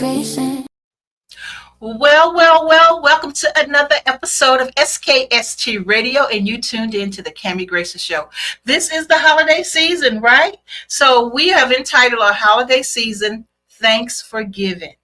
Grayson. Welcome to another episode of SKST Radio, and you tuned in to the Cammie Grayson Show. This is the holiday season, right? So we have entitled our holiday season, Thanks for Giving.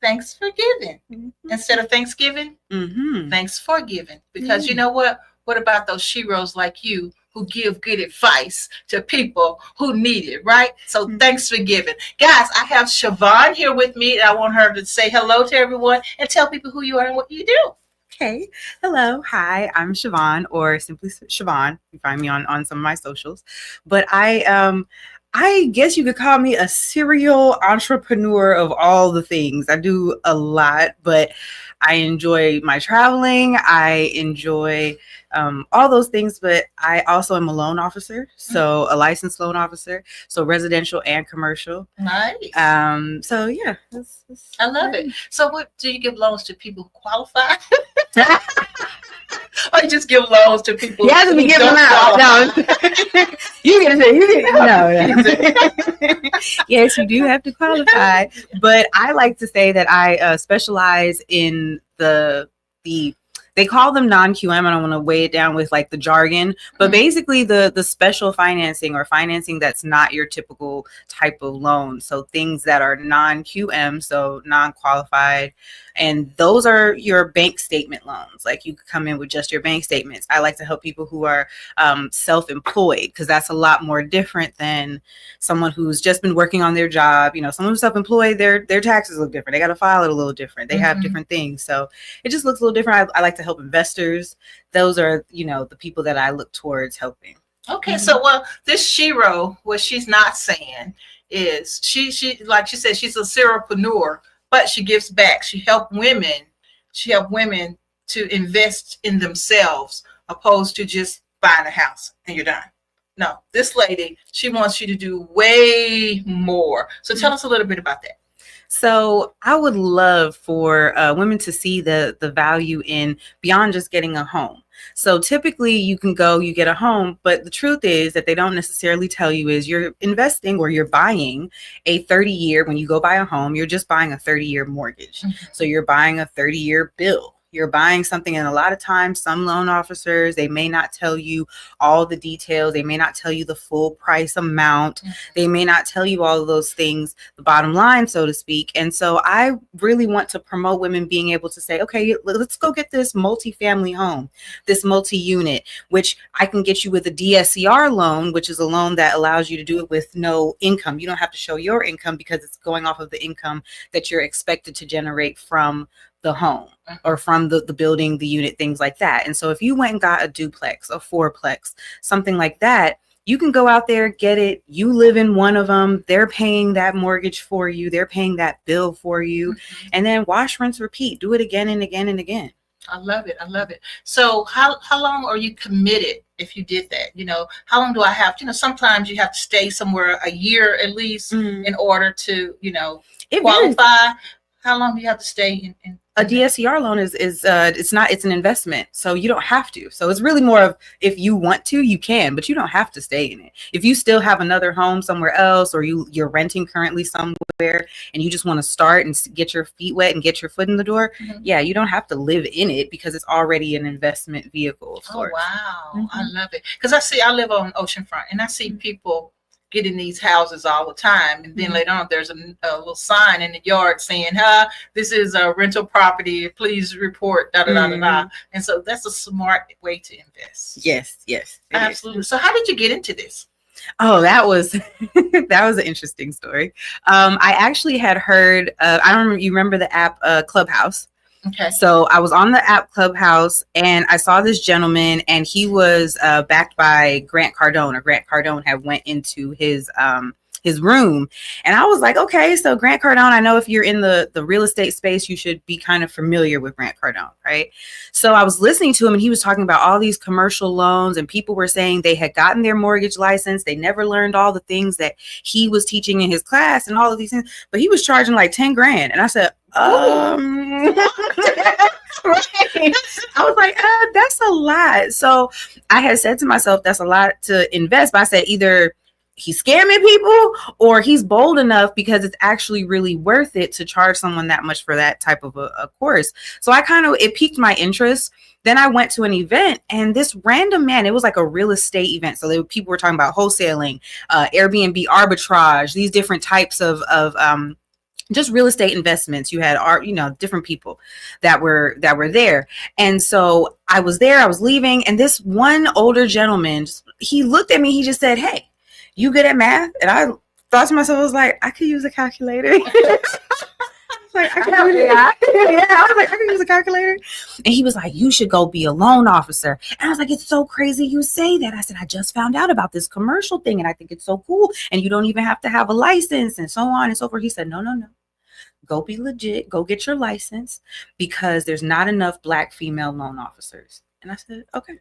Thanks for giving. Instead of Thanksgiving, thanks for giving. Because you know what? What about those sheroes like you who give good advice to people who need it, right? So thanks for giving. Guys, I have Chavaughn here with me, and I want her to say hello to everyone and tell people who you are and what you do. Okay. Hello. Hi, I'm Chavaughn, or simply Chavaughn. You find me on some of my socials. But I guess you could call me a serial entrepreneur of all the things. I do a lot, but I enjoy my traveling. I enjoy all those things, but I also am a loan officer, so a licensed loan officer, so residential and commercial. Nice. So yeah, I love it. So what do you give loans to people who qualify? Or you just give loans to people? You have to be giving them out. No, you get it. No. Yes, you do have to qualify, but I like to say that I specialize in the. They call them non-QM. I don't want to weigh it down with like the jargon, but basically the special financing or financing that's not your typical type of loan. So things that are non-QM, so non-qualified, and those are your bank statement loans. Like you could come in with just your bank statements. I like to help people who are self-employed, because that's a lot more different than someone who's just been working on their job. You know, someone who's self-employed, their taxes look different. They got to file it a little different. They have different things. So it just looks a little different. I like to help investors. Those are, the people that I look towards helping. Okay, so this shero, what she's not saying is she like she said, she's a serialpreneur, but she gives back. She help women to invest in themselves, opposed to just buying a house and you're done. No, this lady, she wants you to do way more. So tell us a little bit about that. So I would love for women to see the value in beyond just getting a home. So typically you can go, you get a home, but the truth is that they don't necessarily tell you is you're investing or you're buying a 30-year, when you go buy a home, you're just buying a 30-year mortgage. So you're buying a 30-year bill. You're buying something, and a lot of times some loan officers, they may not tell you all the details. They may not tell you the full price amount. They may not tell you all of those things, the bottom line, so to speak. And so I really want to promote women being able to say, okay, let's go get this multifamily home, this multi-unit, which I can get you with a DSCR loan, which is a loan that allows you to do it with no income. You don't have to show your income because it's going off of the income that you're expected to generate from the home or from the building, the unit, things like that. And so if you went and got a duplex, a fourplex, something like that, you can go out there, get it. You live in one of them. They're paying that mortgage for you. They're paying that bill for you. And then wash, rinse, repeat. Do it again and again and again. I love it. I love it. So how long are you committed if you did that? How long do I have? Sometimes you have to stay somewhere a year at least in order to, qualify. How long do you have to stay in a DSCR loan is it's an investment, so you don't have to. So it's really more of, if you want to, you can, but you don't have to stay in it. If you still have another home somewhere else, or you're renting currently somewhere and you just want to start and get your feet wet and get your foot in the door, yeah, you don't have to live in it because it's already an investment vehicle. Oh, wow. I love it. Because I live on oceanfront, and I see people getting these houses all the time, and then later on there's a little sign in the yard saying, this is a rental property, please report da da da da da. And so that's a smart way to invest. Yes Absolutely. So how did you get into this? Oh, that was an interesting story. I actually had heard you remember the app Clubhouse? Okay. So I was on the app Clubhouse, and I saw this gentleman, and he was backed by Grant Cardone, or Grant Cardone had went into his room. And I was like, okay, so Grant Cardone, I know if you're in the real estate space, you should be kind of familiar with Grant Cardone, right? So I was listening to him, and he was talking about all these commercial loans, and people were saying they had gotten their mortgage license. They never learned all the things that he was teaching in his class and all of these things, but he was charging like 10 grand. And I said, right. I was like, that's a lot. So I had said to myself, that's a lot to invest. But I said, either he's scamming people or he's bold enough because it's actually really worth it to charge someone that much for that type of a course. So it piqued my interest. Then I went to an event and this random man, it was like a real estate event. So people were talking about wholesaling, Airbnb arbitrage, these different types of just real estate investments. You had different people that were there. And so I was there, I was leaving, and this one older gentleman, he looked at me, he just said, "Hey, you good at math?" And I thought to myself, I was like, I could use a calculator. I was like, I can use a calculator. And he was like, "You should go be a loan officer." And I was like, "It's so crazy you say that." I said, "I just found out about this commercial thing and I think it's so cool. And you don't even have to have a license and so on and so forth." He said, No. Go be legit. Go get your license because there's not enough Black female loan officers. And I said, okay.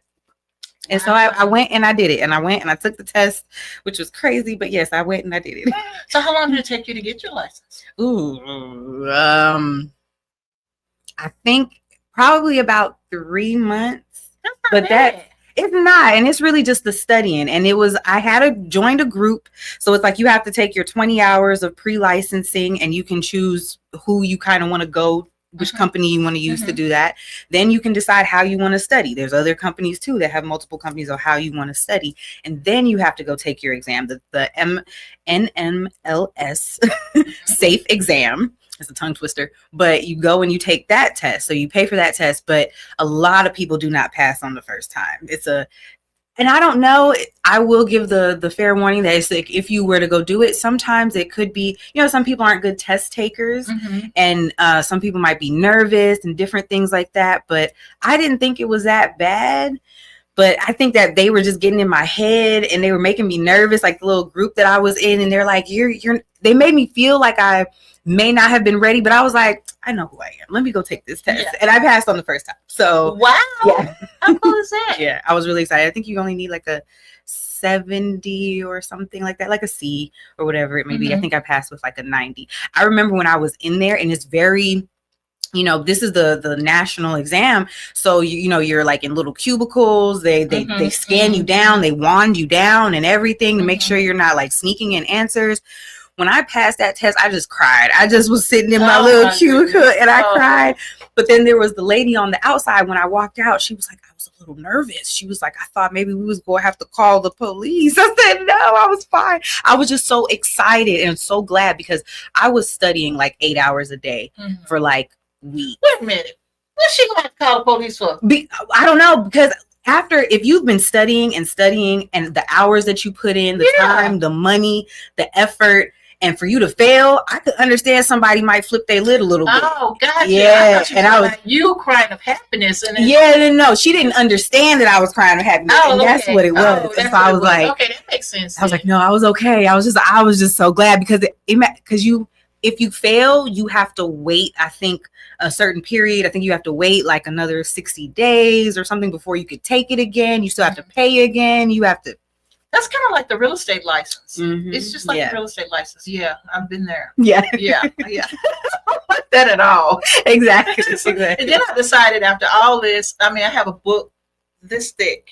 And so I went and I did it. And I went and I took the test, which was crazy. But yes, I went and I did it. So how long did it take you to get your license? I think probably about 3 months. But it's not. And it's really just the studying. And I joined a group. So it's like you have to take your 20 hours of pre-licensing and you can choose who you kind of want to go, which company you want to use to do that. Then you can decide how you want to study. There's other companies too that have multiple companies of how you want to study. And then you have to go take your exam, the NMLS safe exam. It's a tongue twister, but you go and you take that test. So you pay for that test, but a lot of people do not pass on the first time. And I don't know, I will give the fair warning that it's like, if you were to go do it, sometimes it could be, some people aren't good test takers and some people might be nervous and different things like that. But I didn't think it was that bad. But I think that they were just getting in my head and they were making me nervous, like the little group that I was in. And they're like, they made me feel like I may not have been ready, but I was like, I know who I am. Let me go take this test. Yeah. And I passed on the first time. So wow. Yeah. How cool is that? Yeah, I was really excited. I think you only need like a 70 or something like that, like a C or whatever it may be. I think I passed with like a 90. I remember when I was in there and it's very, this is the national exam. So, you're like in little cubicles. They scan you down, they wand you down and everything to make sure you're not like sneaking in answers. When I passed that test, I just cried. I just was sitting in my little cubicle and I cried. But then there was the lady on the outside. When I walked out, she was like, I was a little nervous. She was like, I thought maybe we was going to have to call the police. I said, no, I was fine. I was just so excited and so glad because I was studying like 8 hours a day for like weeks. Wait a minute. What's she going to call the police for? I don't know, because if you've been studying and the hours that you put in, the time, the money, the effort, and for you to fail, I could understand somebody might flip their lid a little bit. Oh, gotcha. Yeah. I was you crying of happiness. No, she didn't understand that I was crying of happiness. And that's what it was. And so I was like, okay, that makes sense. I was like, no, I was okay. I was just so glad because if you fail, you have to wait, I think, a certain period. I think you have to wait like another 60 days or something before you could take it again. You still have to pay again. You have to. That's kind of like the real estate license. It's just like the real estate license. Yeah, I've been there. Yeah. I don't like that at all. Exactly. And then I decided after all this, I have a book this thick,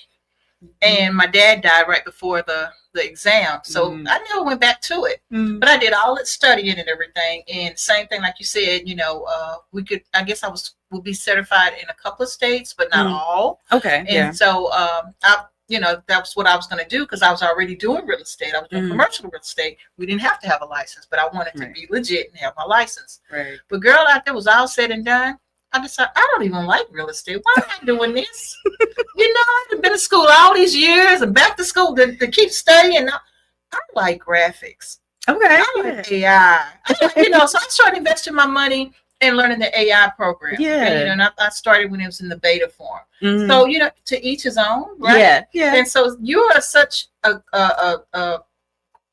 and my dad died right before the exam, so I never went back to it. But I did all its studying and everything, and same thing like you said. We could. I guess would be certified in a couple of states, but not all. Okay. And so that was what I was going to do because I was already doing real estate. I was doing commercial real estate. We didn't have to have a license, but I wanted to be legit and have my license. Right. But girl, after it was all said and done, I decided I don't even like real estate. Why am I doing this? I've been to school all these years and back to school to keep studying. I like graphics. Okay. I like AI. So I started investing my money and learning the AI program. Yeah. And I started when it was in the beta form. So, to each his own, right? Yeah. Yeah. And so you are such a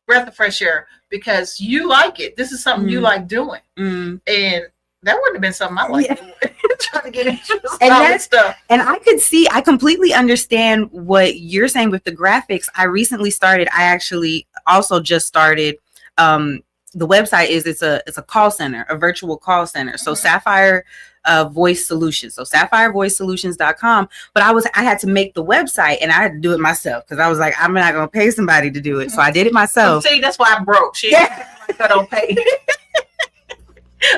breath of fresh air because you like it. This is something you like doing. And that wouldn't have been something I liked doing. Trying to get into all that stuff. And I completely understand what you're saying with the graphics. I actually also just started the website it's a call center, a virtual call center. So Sapphire voice solutions. So sapphirevoicesolutions.com. But I had to make the website and I had to do it myself because I was like, I'm not going to pay somebody to do it. So I did it myself. See, that's why I'm broke. Shit. Yeah. I don't pay.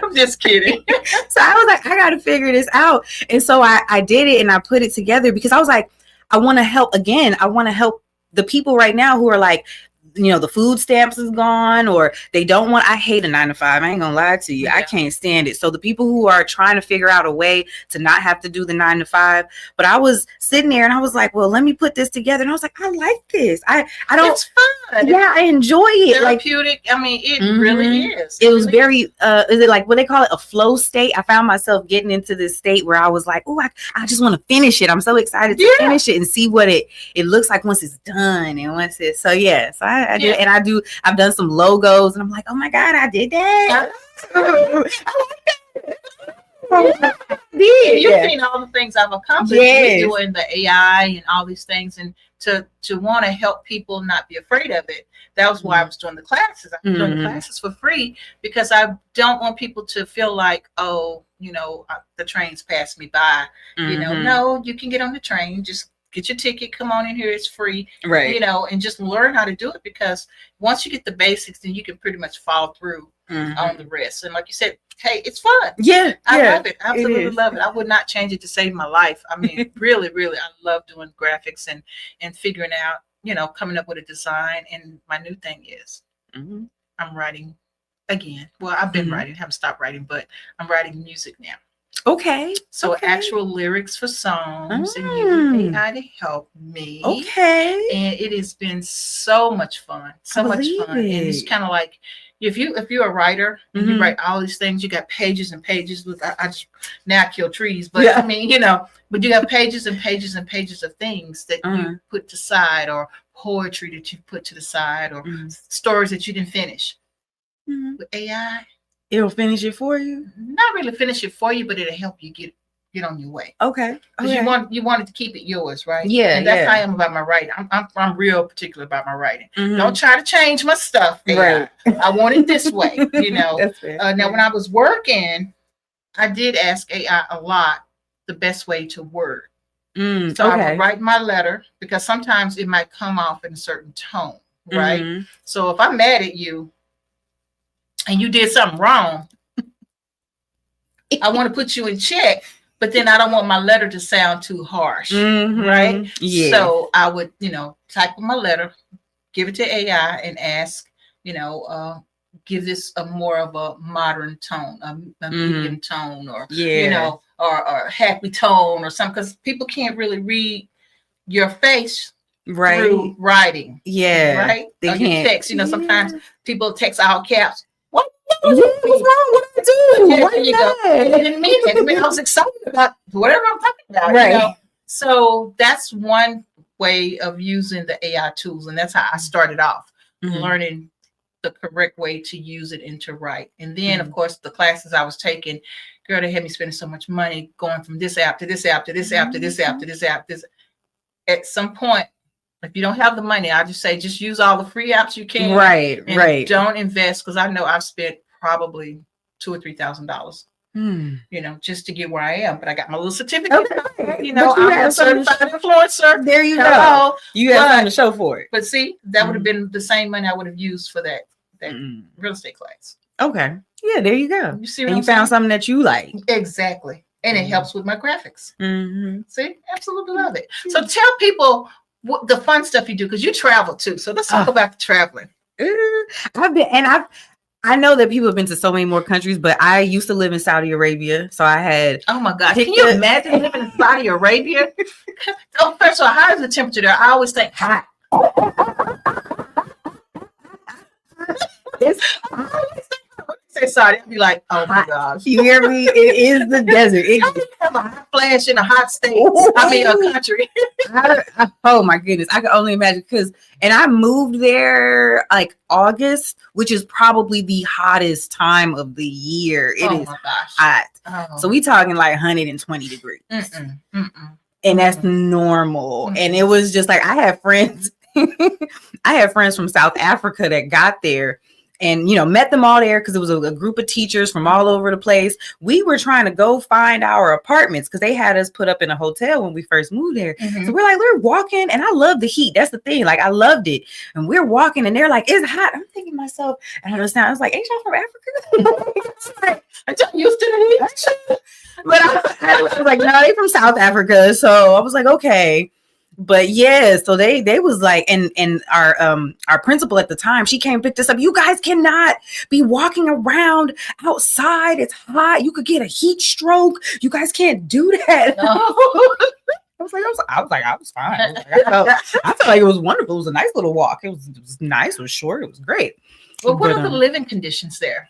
I'm just kidding. So I was like, I got to figure this out. And so I did it and I put it together because I was like, I want to help the people right now who are like, the food stamps is gone or they don't want, I hate a 9-to-5. I ain't gonna lie to you. Yeah. I can't stand it. So the people who are trying to figure out a way to not have to do the 9-to-5, but I was sitting there and I was like, well, let me put this together. And I was like, I like this. I don't. It's fun. Yeah, I enjoy it. Therapeutic. Like, I mean, it really is. It was very, is it like what they call it? A flow state. I found myself getting into this state where I was like, oh, I just want to finish it. I'm so excited to finish it and see what it looks like once it's done and once it's, so yes, I did, and I've done some logos, and I'm like, oh my God, I did that. You've seen all the things I've accomplished with doing the AI and all these things, and to want to help people not be afraid of it. That was why I was doing the classes. I was doing the classes for free because I don't want people to feel like, oh, the train's passed me by. No, you can get on the train. Just get your ticket, come on in here, it's free, right? And just learn how to do it, because once you get the basics, then you can pretty much follow through on the rest. And like you said, hey, it's fun. Yeah, I love it. I absolutely love it. I would not change it to save my life. I mean, really, really, I love doing graphics and figuring out, coming up with a design. And my new thing is I'm writing again. Well, I've been writing, haven't stopped writing, but I'm writing music now. Okay. So actual lyrics for songs and using AI to help me. Okay. And it has been so much fun. So much fun. And it's kind of like if you're a writer and you write all these things, you got pages and pages. Look, I just now kill trees, but I mean, but you have pages and pages and pages of things that you put to side, or poetry that you put to the side, or stories that you didn't finish. With AI, it'll finish it for you. Not really finish it for you, but it'll help you get on your way. Okay. Because you wanted to keep it yours, right? Yeah. And that's how I am about my writing. I'm real particular about my writing. Don't try to change my stuff. AI. Right. I want it this way. That's fair. Now, when I was working, I did ask AI a lot the best way to word. So I would write my letter, because sometimes it might come off in a certain tone, right? So if I'm mad at you and you did something wrong, I want to put you in check, but then I don't want my letter to sound too harsh, right? Yeah. So I would, type in my letter, give it to AI, and ask, give this a more of a modern tone, a medium tone, or or happy tone, or something, because people can't really read your face through writing. Yeah, right. They can't text. Sometimes people text all caps. What's wrong? What did I do? There you go. I didn't mean it. I mean, I was excited about whatever I'm talking about. Right. So that's one way of using the AI tools, and that's how I started off, learning the correct way to use it and to write. And then, of course, the classes I was taking, girl, they had me spending so much money going from this app to this app to this app to this app to this app. At some point, if you don't have the money, I just say just use all the free apps you can. Right, and don't invest, because I know I've spent probably $2,000 or $3,000, just to get where I am. But I got my little certificate. Okay. I'm a certified influencer. There you go. You have something to show for it. But see, that would have been the same money I would have used for that real estate class. Okay. Yeah, there you go. You see, and you found something that you like. Exactly. And it helps with my graphics. See, absolutely love it. So tell people what the fun stuff you do, because you travel too. So let's talk about the traveling. I know that people have been to so many more countries, but I used to live in Saudi Arabia. So I had. Oh my gosh. Can you imagine living in Saudi Arabia? First of all, how is the temperature there? I always think hot. Say Saudi, I'd be like, oh my gosh. You hear me? It is the desert. It have a hot flash in a hot state. A country. Oh my goodness. I can only imagine, and I moved there like August, which is probably the hottest time of the year. It is hot. Oh. So we talking like 120 degrees. And that's normal. And it was just like, I had friends from South Africa that got there. and met them all there because it was a group of teachers from all over the place. We were trying to go find our apartments because they had us put up in a hotel when we first moved there. Mm-hmm. So we're walking, and I love the heat. That's the thing. Like, I loved it. And we're walking, and they're like, it's hot. I'm thinking to myself, and I understand. I was like, ain't y'all from Africa? I'm used to the heat. But I was like, no, they from South Africa. So I was like, okay. But yeah, so they was like, and our principal at the time, she came and picked us up. You guys cannot be walking around outside. It's hot. You could get a heat stroke. You guys can't do that. No. I was fine. I felt like it was wonderful. It was a nice little walk. It was nice. It was short. It was great. Well, what are the living conditions there?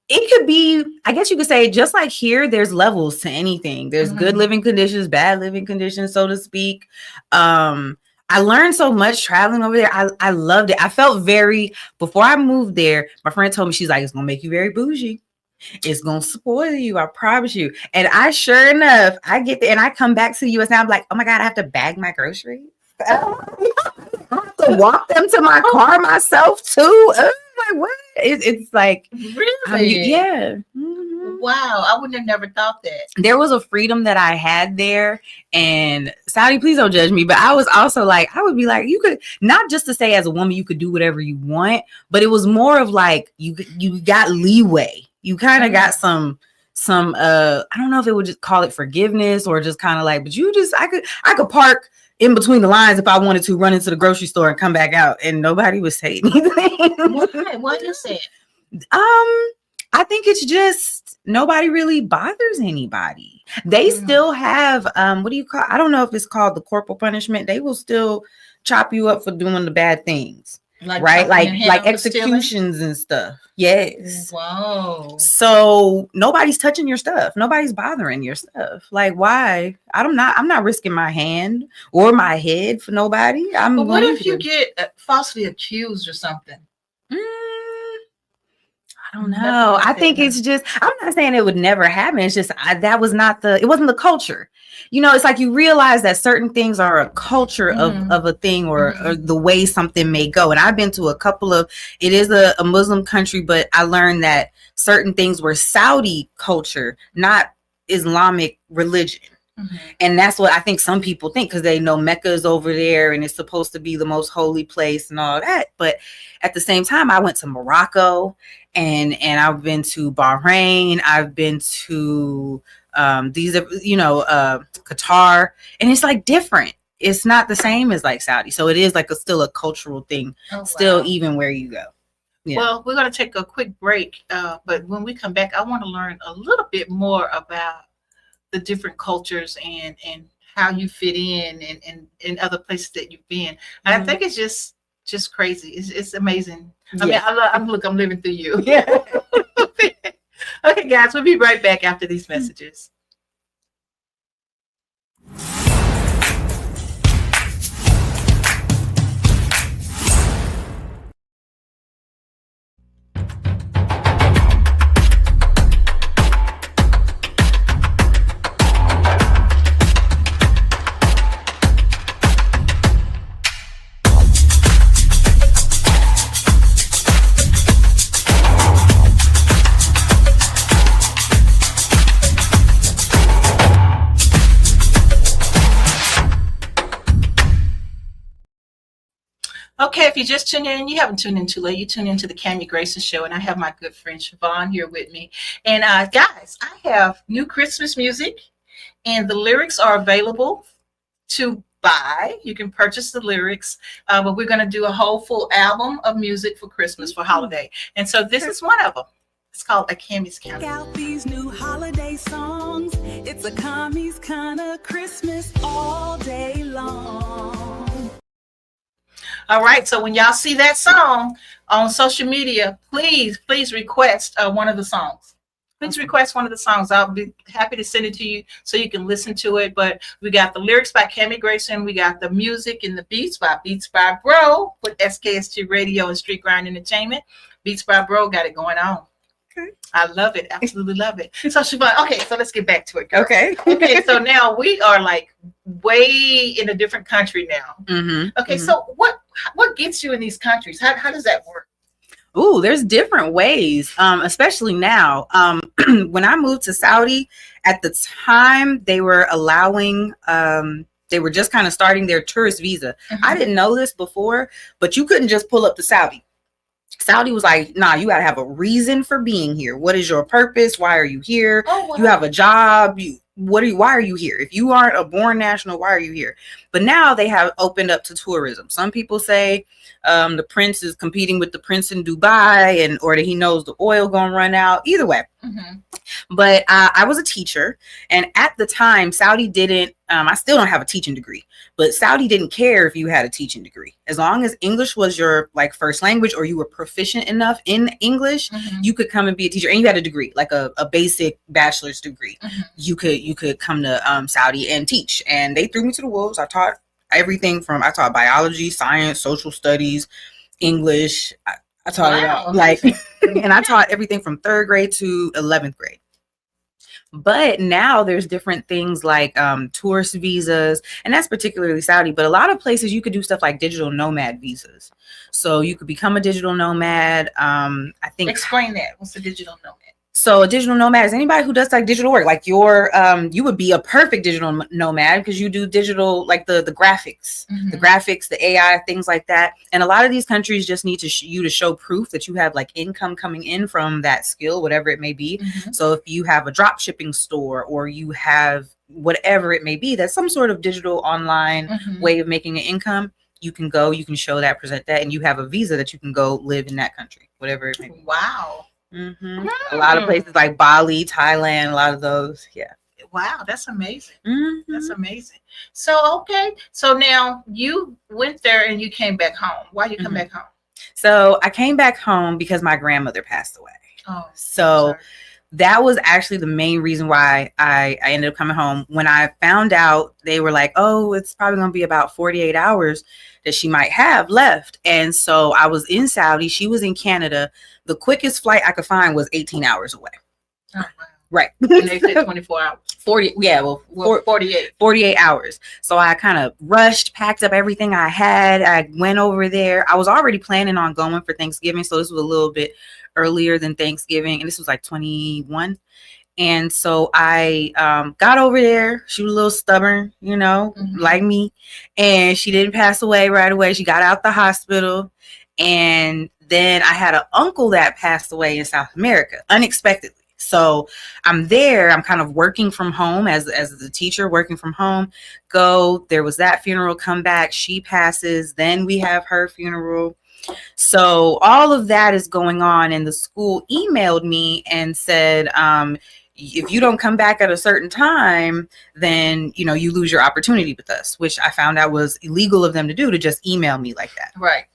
It could be, I guess you could say, just like here, there's levels to anything. There's good living conditions, bad living conditions, so to speak. I learned so much traveling over there. I loved it. I felt before I moved there, my friend told me, she's like, it's going to make you very bougie. It's going to spoil you. I promise you. And sure enough, I get there and I come back to the US and I'm like, oh my God, I have to bag my groceries. I have to walk them to my car myself too. Like, what? It's like, really? Yeah. Mm-hmm. Wow, I would have never thought that. There was a freedom that I had there, and Saudi, please don't judge me, but I was also like, I would be like, you could, not just to say as a woman you could do whatever you want, but it was more of like you got leeway. You kind of got some I don't know if it would just call it forgiveness or just kind of like, but I could park in between the lines if I wanted to, run into the grocery store and come back out, and nobody would say anything. Why is it? I think it's just nobody really bothers anybody. They still have what do you call? I don't know if it's called the corporal punishment. They will still chop you up for doing the bad things, right? Like executions and stuff. Yes. Wow. So nobody's touching your stuff. Nobody's bothering your stuff. Like, why? I'm not risking my hand or my head for nobody. But what if you get falsely accused or something? I don't know. I think it's just, I'm not saying it would never happen. It's just, it wasn't the culture. It's like you realize that certain things are a culture of a thing or the way something may go. And I've been to a couple of, it is a Muslim country, but I learned that certain things were Saudi culture, not Islamic religion. Mm-hmm. And that's what I think some people think, because they know Mecca is over there and it's supposed to be the most holy place and all that. But at the same time, I went to Morocco and I've been to Bahrain. I've been to Qatar, and it's like different. It's not the same as like Saudi. So it is like still a cultural thing, even where you go. Yeah. Well, we're going to take a quick break. But when we come back, I want to learn a little bit more about the different cultures and how you fit in other places that you've been. And I think it's just crazy. It's amazing. I mean, I'm living through you. Yeah. Okay, guys, we'll be right back after these messages. Okay, if you just tuned in, you haven't tuned in too late. You tune into the Cammy Grayson Show, and I have my good friend Chavaughn here with me. And guys, I have new Christmas music, and the lyrics are available to buy. You can purchase the lyrics, but we're going to do a whole full album of music for Christmas, for holiday. And so this is one of them. It's called A Cammy's Kind. Check out these new holiday songs. It's a Cammy's kind of Christmas all day long. All right, so when y'all see that song on social media, please request one of the songs. Please request one of the songs. I'll be happy to send it to you so you can listen to it. But we got the lyrics by Cammy Grayson. We got the music and the Beats by Bro with SKST Radio and Street Grind Entertainment. Beats by Bro got it going on. Okay. I love it. Absolutely love it. So Chavaughn, okay, so let's get back to it, girl. Okay. Okay, so now we are like way in a different country now. Mm-hmm. Okay, so what gets you in these countries? How does that work? Ooh, there's different ways, especially now. When I moved to Saudi, at the time they were allowing, they were just kind of starting their tourist visa. I didn't know this before, but you couldn't just pull up to Saudi. Saudi was like, nah, you got to have a reason for being here. What is your purpose? Why are you here? Oh, wow. You have a job. Why are you here? If you aren't a born national, why are you here? But now they have opened up to tourism. Some people say the prince is competing with the prince in Dubai, or that he knows the oil gonna run out. Either way. But I was a teacher, and at the time, Saudi didn't. I still don't have a teaching degree, but Saudi didn't care if you had a teaching degree, as long as English was your like first language, or you were proficient enough in English, you could come and be a teacher, and you had a degree, like a basic bachelor's degree. You could come to Saudi and teach, and they threw me to the wolves. I taught I taught biology, science, social studies, English. I taught it all, like, and I taught everything from 3rd grade to 11th grade. But now there's different things like tourist visas, and that's particularly Saudi. But a lot of places you could do stuff like digital nomad visas. So you could become a digital nomad. I think. Explain that. What's a digital nomad? So a digital nomad is anybody who does like digital work. Like you would be a perfect digital nomad because you do digital, like the graphics, the AI, things like that. And a lot of these countries just need you to show proof that you have like income coming in from that skill, whatever it may be. So if you have a drop shipping store, or you have whatever it may be, that's some sort of digital online way of making an income. You can go, you can show that, present that, and you have a visa that you can go live in that country, whatever it may be. Wow. A lot of places like Bali, Thailand, a lot of those. Yeah. Wow, that's amazing. That's amazing. So, okay. So now you went there and you came back home. Why did you come back home? So I came back home because my grandmother passed away. Oh, so that was actually the main reason why I ended up coming home. When I found out, they were like, oh, it's probably going to be about 48 hours that she might have left. And so I was in Saudi. She was in Canada. The quickest flight I could find was 18 hours away. Oh, wow. Right. And they said 24 hours. 40. Yeah. Well, 48 hours. So I kind of rushed, packed up everything I had. I went over there. I was already planning on going for Thanksgiving. So this was a little bit earlier than Thanksgiving. And this was like 21. And so I got over there. She was a little stubborn, like me. And she didn't pass away right away. She got out the hospital. And then I had an uncle that passed away in South America unexpectedly. So I'm there. I'm kind of working from home as the teacher, working from home. There was that funeral, come back. She passes. Then we have her funeral. So all of that is going on. And the school emailed me and said, if you don't come back at a certain time, then, you lose your opportunity with us, which I found out was illegal of them to do, to just email me like that. Right.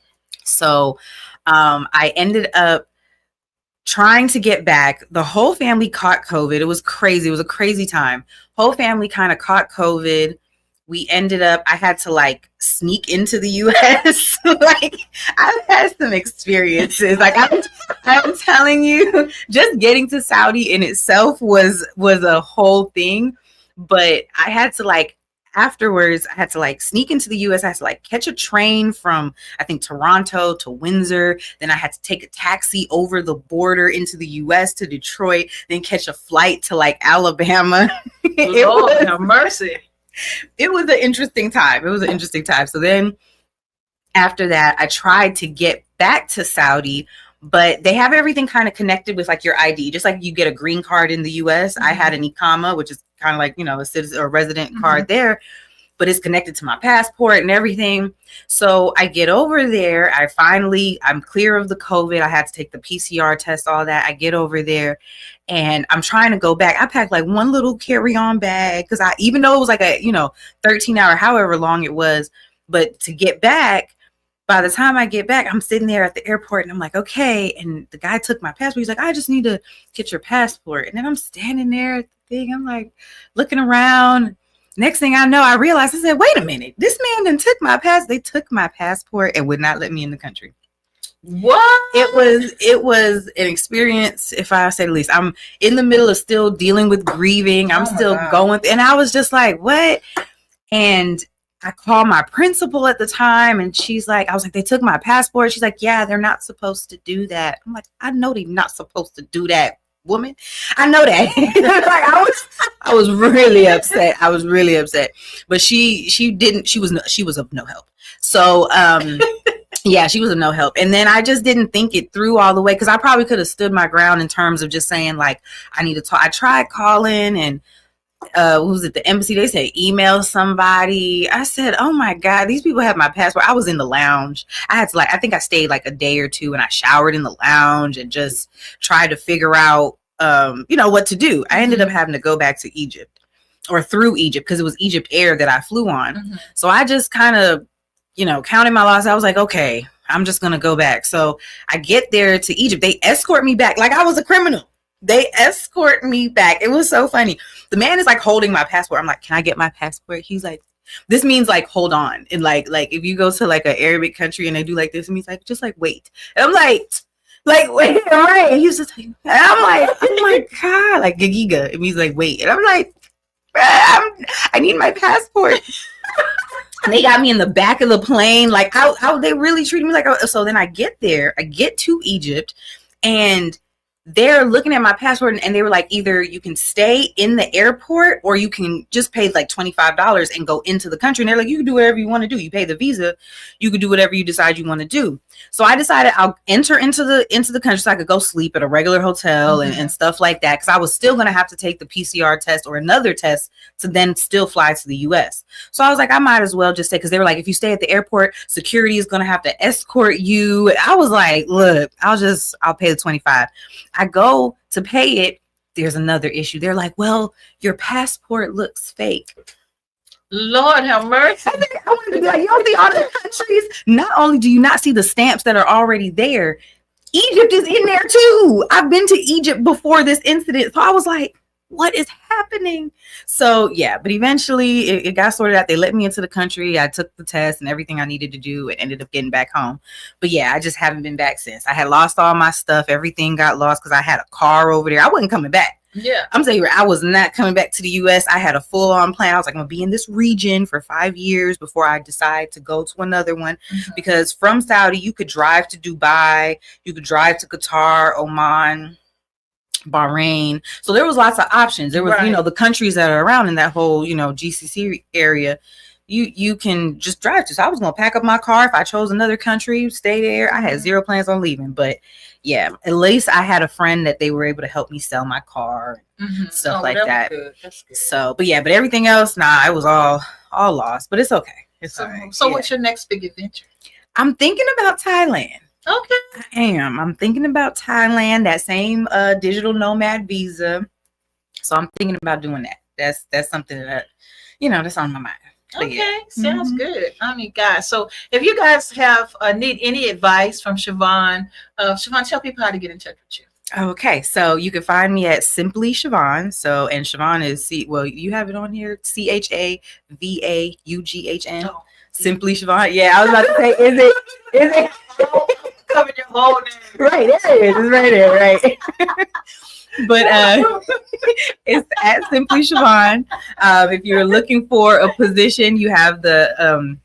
So I ended up trying to get back. The whole family caught COVID. It was crazy. It was a crazy time. Whole family kind of caught COVID. I had to like sneak into the US. Like, I've had some experiences. Like I'm telling you, just getting to Saudi in itself was a whole thing. But I had to afterwards, I had to sneak into the US. I had to catch a train from, I think, Toronto to Windsor. Then I had to take a taxi over the border into the US to Detroit, then catch a flight to Alabama. Lord have mercy. It was an interesting time. So then after that, I tried to get back to Saudi, but they have everything kind of connected with your ID, just like you get a green card in the US. I had an Iqama, which is kind of a citizen or resident card there, but it's connected to my passport and everything. So I get over there. I'm clear of the COVID. I had to take the PCR test, all that. I get over there and I'm trying to go back. I packed one little carry-on bag because even though it was a 13-hour, however long it was, but to get back, by the time I get back, I'm sitting there at the airport and I'm like, okay. And the guy took my passport. He's like, I just need to get your passport. And then I'm standing there at the thing. I'm looking around. Next thing I know, I realized, I said, wait a minute, this man done took my passport. They took my passport and would not let me in the country. What? It was an experience, if I say the least. I'm in the middle of still dealing with grieving. I'm still going. And I was just like, what? And I called my principal at the time, and she's like, I was like, they took my passport. She's like, yeah, they're not supposed to do that. I'm like, I know they're not supposed to do that, woman. I know that. Like, I was really upset. I was really upset. But she was of no help. So yeah, she was of no help. And then I just didn't think it through all the way, because I probably could have stood my ground in terms of just saying, like, I need to talk. I tried calling, and who was it, the embassy, they said email somebody. I said, oh my God, these people have my passport. I was in the lounge. I had to, like, I think I stayed like a day or two, and I showered in the lounge and just tried to figure out what to do. I ended up having to go back to Egypt, or through Egypt, because it was Egypt Air that I flew on. So I just kind of counted my loss. I was like, okay, I'm just gonna go back. So I get there to Egypt, they escort me back like I was a criminal. They escort me back. It was so funny. The man is like holding my passport. I'm like, can I get my passport? He's like, this means like, hold on. And like if you go to like an Arabic country and they do like this, it means like, just like, wait. And I'm like, wait, all right. And he was just like, and I'm like, oh my God, like Gigiga. It means like, wait. And I'm like, I need my passport. And they got me in the back of the plane. Like, how they really treated me like, so then I get there, I get to Egypt, and they're looking at my passport, and they were like, either you can stay in the airport, or you can just pay like $25 and go into the country. And they're like, you can do whatever you want to do. You pay the visa, you can do whatever you decide you want to do. So I decided I'll enter into the country so I could go sleep at a regular hotel and stuff like that, because I was still going to have to take the PCR test or another test to then still fly to the US. So I was like, I might as well just stay, because they were like, if you stay at the airport, security is going to have to escort you. I was like, look, I'll pay the 25. I go to pay it. There's another issue. They're like, well, your passport looks fake. Lord have mercy. I wanted to be like, you don't see all the countries. Not only do you not see the stamps that are already there, Egypt is in there too. I've been to Egypt before this incident. So I was like, what is happening? So yeah, but eventually it got sorted out. They let me into the country. I took the test and everything I needed to do, and ended up getting back home. But yeah, I just haven't been back since. I had lost all my stuff. Everything got lost because I had a car over there. I wasn't coming back. Yeah. I'm telling you, I was not coming back to the US. I had a full-on plan. I was like, I'm gonna be in this region for 5 years before I decide to go to another one. Because from Saudi, you could drive to Dubai, you could drive to Qatar, Oman, Bahrain. So there was lots of options. There was, the countries that are around in that whole, GCC area, you can just drive to. So I was going to pack up my car. If I chose another country, stay there. I had zero plans on leaving, but yeah, at least I had a friend that they were able to help me sell my car, stuff like that. That's good. So, but everything else, it was all lost, but it's okay. It's all right. So what's your next big adventure? I'm thinking about Thailand. Okay. I am. I'm thinking about Thailand, that same digital nomad visa. So I'm thinking about doing that. That's something that, that's on my mind. Okay, sounds good. I mean, guys, so if you guys have need any advice from Chavaughn, tell people how to get in touch with you. Okay, so you can find me at Simply Chavaughn. So, and Chavaughn is you have it on here, CHAVAUGHN. Oh. Simply Chavaughn. Yeah, I was about to say, is it? Cover your whole name. Right, there it is. It's right there, right. But it's at Simply Chavaughn. If you're looking for a position, you have the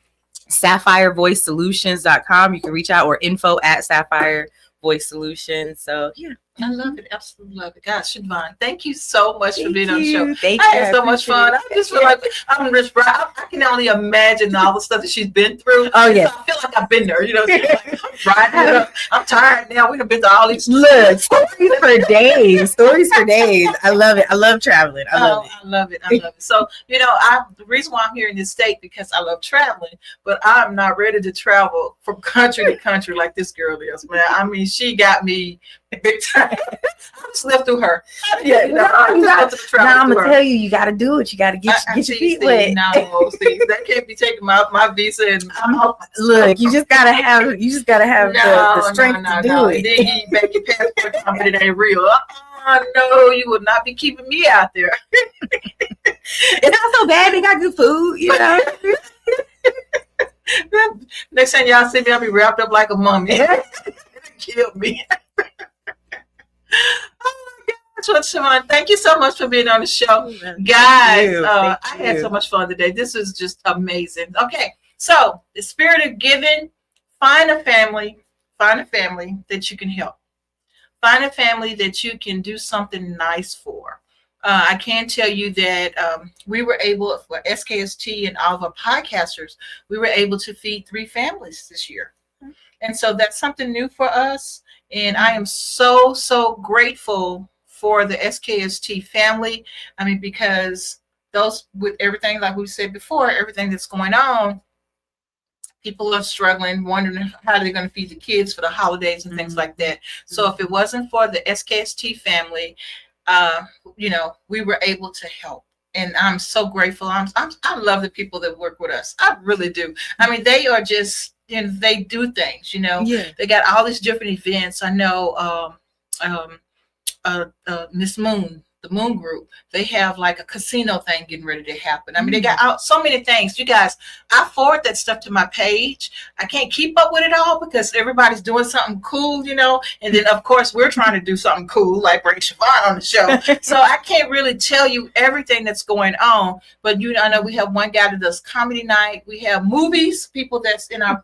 SapphireVoiceSolutions.com. You can reach out, or info@SapphireVoiceSolutions. So yeah. I love it. Absolutely love it. Gosh, Chavaughn, thank you so much for being on the show. Thank I you. had so much fun. I just feel like I'm Rich. I can only imagine all the stuff that she's been through. Oh yeah. So I feel like I've been there. I'm tired now. We've been to all these. Look, stories for days. Stories for days. I love it. I love traveling. I love it. So the reason why I'm here in this state, because I love traveling, but I'm not ready to travel from country to country like this girl is, man. I mean, she got me big time. I just lived through her. Yeah, I'm gonna tell you, you got to do it. You got to get your feet wet. No, that can't be taking my visa and look. You just gotta have the strength to do it. Then you back your passport, but it ain't real. No, you will not be keeping me out there. It's not so bad. They got good food, Next time y'all see me, I'll be wrapped up like a mummy. It killed me. Oh my much, Chavaughn. Thank you so much for being on the show. Thank Guys, you. I Thank had you. so much fun today. This is just amazing. Okay, so the spirit of giving, find a family that you can help. Find a family that you can do something nice for. I can tell you that we were able, for SKST and all of our podcasters, we were able to feed 3 families this year. And so that's something new for us. And I am so, so grateful for the SKST family. I mean, because those, with everything, like we said before, everything that's going on, people are struggling, wondering how they're going to feed the kids for the holidays and things like that. So if it wasn't for the SKST family, we were able to help. And I'm so grateful. I love the people that work with us. I really do. I mean, they are just, they do things, Yeah. They got all these different events. I know Miss Moon, the Moon Group, they have like a casino thing getting ready to happen. I mean, they got out so many things. You guys, I forward that stuff to my page. I can't keep up with it all because everybody's doing something cool, and then of course we're trying to do something cool, like bring Chavaughn on the show. So I can't really tell you everything that's going on, but I know we have one guy that does comedy night. We have movies, people that's in our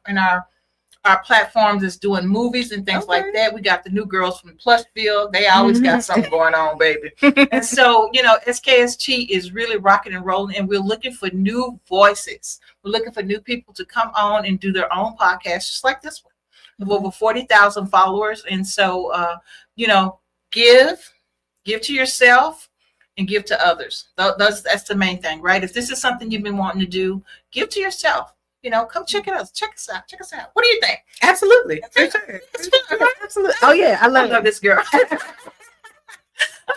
platforms is doing movies and things like that. We got the new girls from Plushville. They always got something going on, baby. And so, SKST is really rocking and rolling, and we're looking for new voices. We're looking for new people to come on and do their own podcast, just like this one, with over 40,000 followers. And so, give to yourself and give to others. That's the main thing, right? If this is something you've been wanting to do, give to yourself. Come check us out. What do you think? Absolutely. For sure. Absolutely. Oh yeah, I love this girl.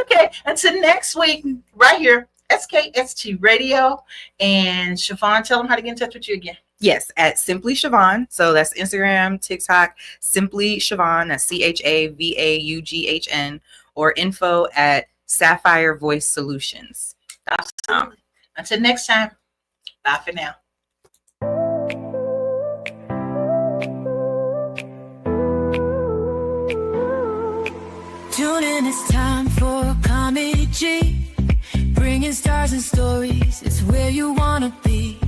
Okay, until next week, right here, SKST Radio. And Chavaughn, tell them how to get in touch with you again. Yes, at Simply Chavaughn. So that's Instagram, TikTok, Simply Chavaughn. That's CHAVAUGHN, or info at Sapphire Voice Solutions. Until next time, bye for now. Tune in, it's time for Comedy G. Bringing stars and stories, it's where you wanna be.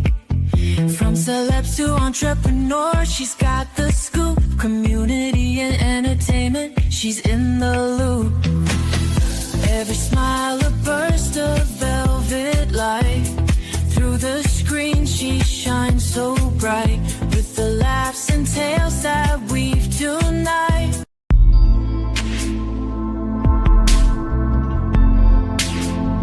From celebs to entrepreneurs, she's got the scoop. Community and entertainment, she's in the loop. Every smile a burst of